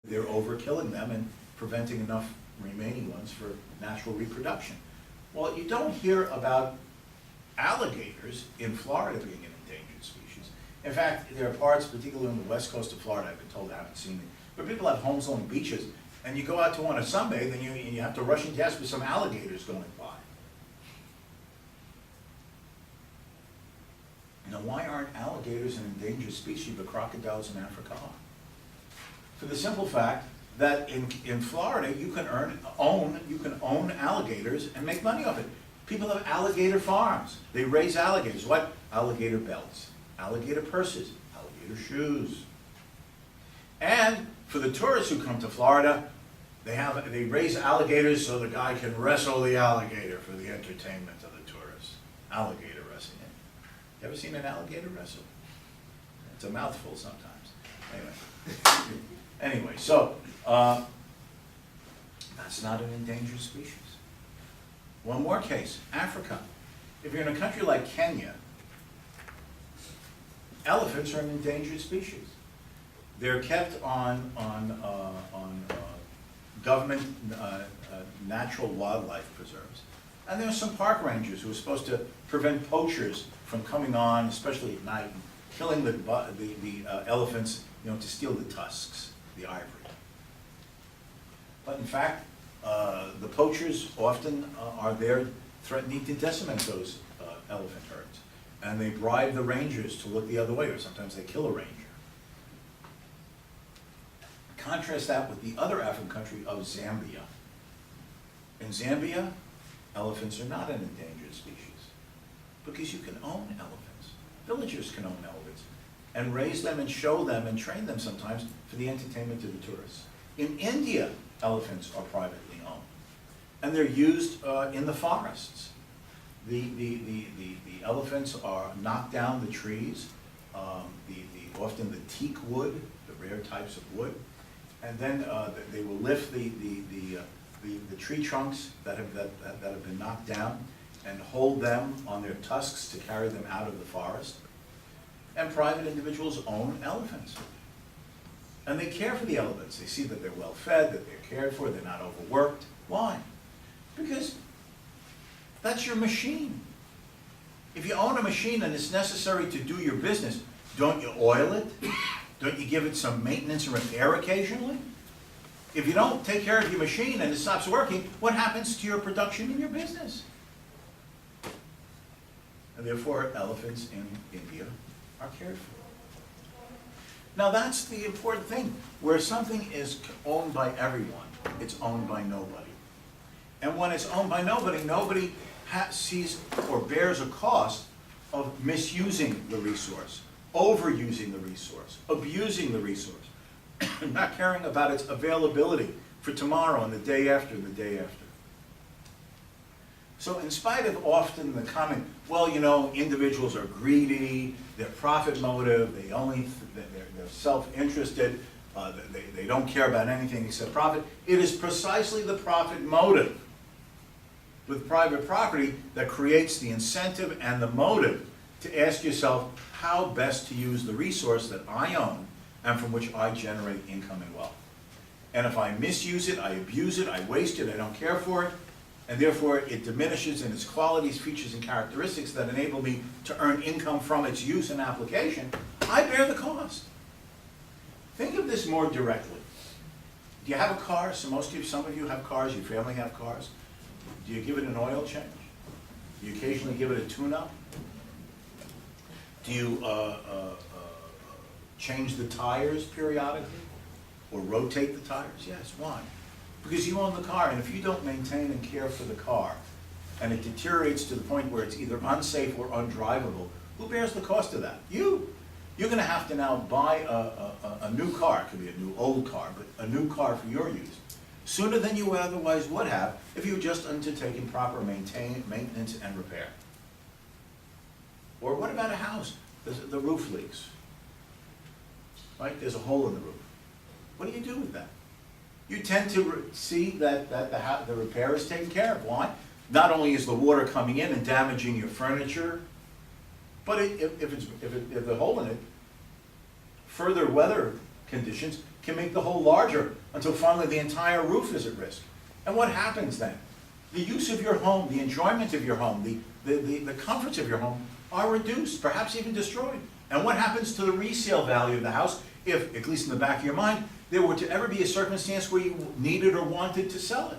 They're overkilling them and preventing enough remaining ones for natural reproduction. Well, you don't hear about alligators in Florida being an endangered species. In fact, there are parts, particularly on the west coast of Florida, I've been told, I haven't seen it, where people have homes along beaches, and you go out to want to sunbathe, and you have to rush into gas with some alligators going by. Now, why aren't alligators an endangered species, but crocodiles in Africa are? For the simple fact that in Florida, you can own alligators and make money off it. People have alligator farms. They raise alligators. What? Alligator belts, alligator purses, alligator shoes. And for the tourists who come to Florida, they raise alligators so the guy can wrestle the alligator for the entertainment of the tourists. Alligator wrestling. You ever seen an alligator wrestle? It's a mouthful sometimes. Anyway, so that's not an endangered species. One more case, Africa. If you're in a country like Kenya, elephants are an endangered species. They're kept on government natural wildlife preserves. And there are some park rangers who are supposed to prevent poachers from coming on, especially at night, and killing the elephants, to steal the tusks, the ivory. But in fact, the poachers often are there threatening to decimate those elephant herds. And they bribe the rangers to look the other way, or sometimes they kill a ranger. Contrast that with the other African country of Zambia. In Zambia, elephants are not an endangered species because you can own elephants. Villagers can own elephants and raise them and show them and train them sometimes for the entertainment of the tourists. In India, elephants are privately owned, and they're used in the forests. The elephants are knock down the trees, often the teak wood, the rare types of wood, and then they will lift the tree trunks that have been knocked down and hold them on their tusks to carry them out of the forest. And private individuals own elephants. And they care for the elephants. They see that they're well fed, that they're cared for, they're not overworked. Why? Because that's your machine. If you own a machine and it's necessary to do your business, don't you oil it? Don't you give it some maintenance and repair occasionally? If you don't take care of your machine and it stops working, what happens to your production in your business? And therefore, elephants in India are cared for. Now that's the important thing. Where something is owned by everyone, it's owned by nobody. And when it's owned by nobody, nobody sees or bears a cost of misusing the resource, overusing the resource, abusing the resource, not caring about its availability for tomorrow and the day after and the day after. So in spite of often the comment, well, individuals are greedy, they're profit motive, they're self-interested, they don't care about anything except profit, it is precisely the profit motive with private property that creates the incentive and the motive to ask yourself how best to use the resource that I own and from which I generate income and wealth. And if I misuse it, I abuse it, I waste it, I don't care for it, and therefore it diminishes in its qualities, features, and characteristics that enable me to earn income from its use and application, I bear the cost. Think of this more directly. Do you have a car? Some of you have cars, your family have cars. Do you give it an oil change? Do you occasionally give it a tune-up? Do you change the tires periodically? Or rotate the tires? Yes, why? Because you own the car, and if you don't maintain and care for the car, and it deteriorates to the point where it's either unsafe or undrivable, who bears the cost of that? You. You're going to have to now buy a new car. It could be a new old car, but a new car for your use, sooner than you otherwise would have if you had just undertaken proper maintenance and repair. Or what about a house? The roof leaks. Right? There's a hole in the roof. What do you do with that? You tend to see that the repair is taken care of. Why? Not only is the water coming in and damaging your furniture, but if there's a hole in it, further weather conditions can make the hole larger until finally the entire roof is at risk. And what happens then? The use of your home, the enjoyment of your home, the comforts of your home are reduced, perhaps even destroyed. And what happens to the resale value of the house if, at least in the back of your mind, there were to ever be a circumstance where you needed or wanted to sell it?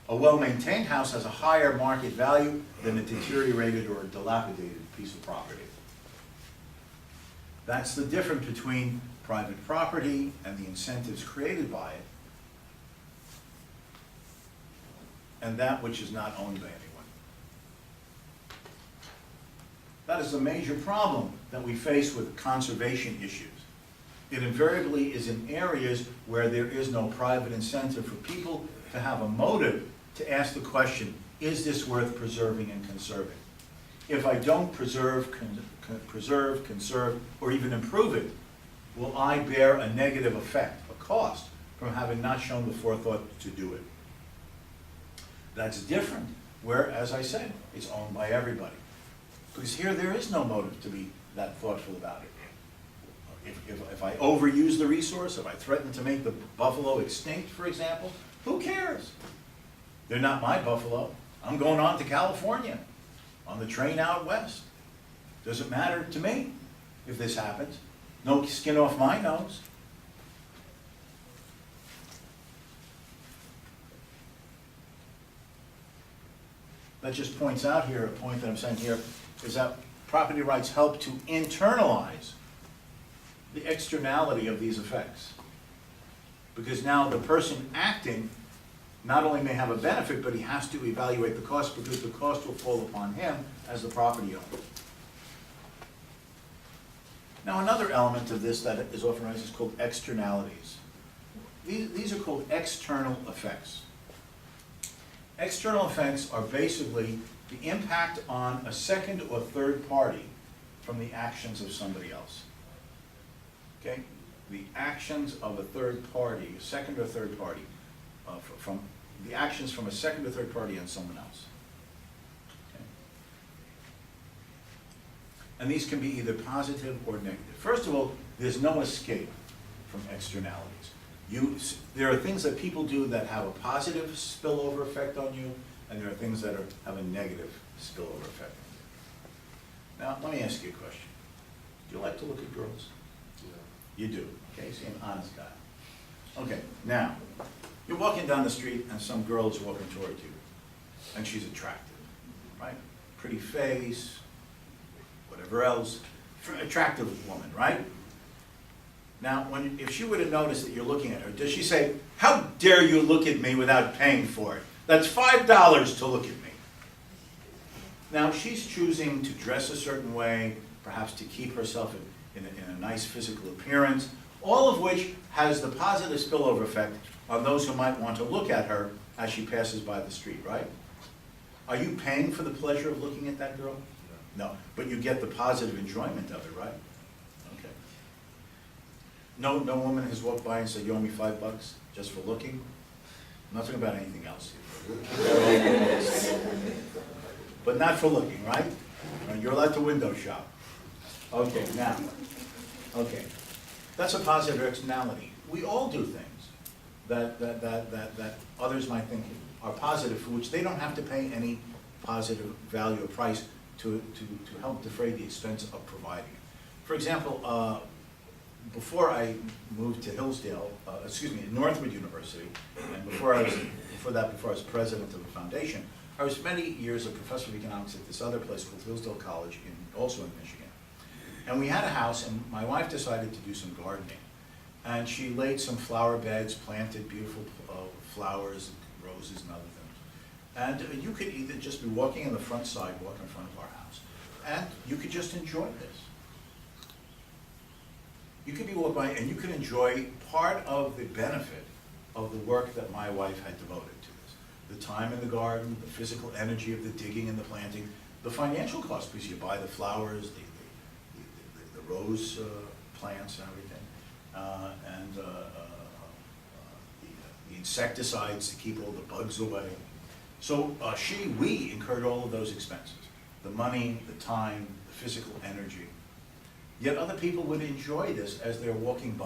A well-maintained house has a higher market value than a deteriorated or a dilapidated piece of property. That's the difference between private property and the incentives created by it, and that which is not owned by anyone. That is a major problem that we face with conservation issues. It invariably is in areas where there is no private incentive for people to have a motive to ask the question, is this worth preserving and conserving? If I don't preserve, conserve, or even improve it, will I bear a negative effect, a cost, from having not shown the forethought to do it? That's different where, as I said, it's owned by everybody. Because here there is no motive to be that thoughtful about it. If I overuse the resource, if I threaten to make the buffalo extinct, for example, who cares? They're not my buffalo. I'm going on to California on the train out west. Does it matter to me if this happens? No skin off my nose. That just points out here, a point that I'm saying here, is that property rights help to internalize the externality of these effects. Because now the person acting not only may have a benefit, but he has to evaluate the cost, because the cost will fall upon him as the property owner. Now another element of this that is often raised is called externalities. These are called external effects. External effects are basically the impact on a second or third party from the actions of somebody else. Okay? The actions of a third party, a second or third party, from the actions from a second or third party on someone else. Okay? And these can be either positive or negative. First of all, there's no escape from externalities. There are things that people do that have a positive spillover effect on you, and there are things that have a negative spillover effect on you. Now, let me ask you a question. Do you like to look at girls? Yeah. You do, okay? So you're an honest guy. Okay, now, you're walking down the street and some girl is walking toward you, and she's attractive, right? Pretty face, whatever else, attractive woman, right? Now, if she were to notice that you're looking at her, does she say, "How dare you look at me without paying for it? That's $5 to look at me." Now, she's choosing to dress a certain way, perhaps to keep herself in a nice physical appearance, all of which has the positive spillover effect on those who might want to look at her as she passes by the street, right? Are you paying for the pleasure of looking at that girl? No, but you get the positive enjoyment of it, right? Okay. No woman has walked by and said, "You owe me $5 just for looking." I'm not talking about anything else here. But not for looking, right? You're allowed to window shop. Okay, now, okay. That's a positive externality. We all do things that others might think are positive, for which they don't have to pay any positive value or price to help defray the expense of providing it. For example, before I moved to Hillsdale, Northwood University, and before I was president of the foundation, I was many years a professor of economics at this other place called Hillsdale College, also in Michigan. And we had a house, and my wife decided to do some gardening. And she laid some flower beds, planted beautiful flowers, roses and other things. And you could either just be walking in the front sidewalk in front of our house, and you could just enjoy this. You could be walking by and you could enjoy part of the benefit of the work that my wife had devoted to this. The time in the garden, the physical energy of the digging and the planting, the financial cost, because you buy the flowers, the rose plants and everything, and the insecticides to keep all the bugs away. So we incurred all of those expenses. The money, the time, the physical energy. Yet other people would enjoy this as they're walking by.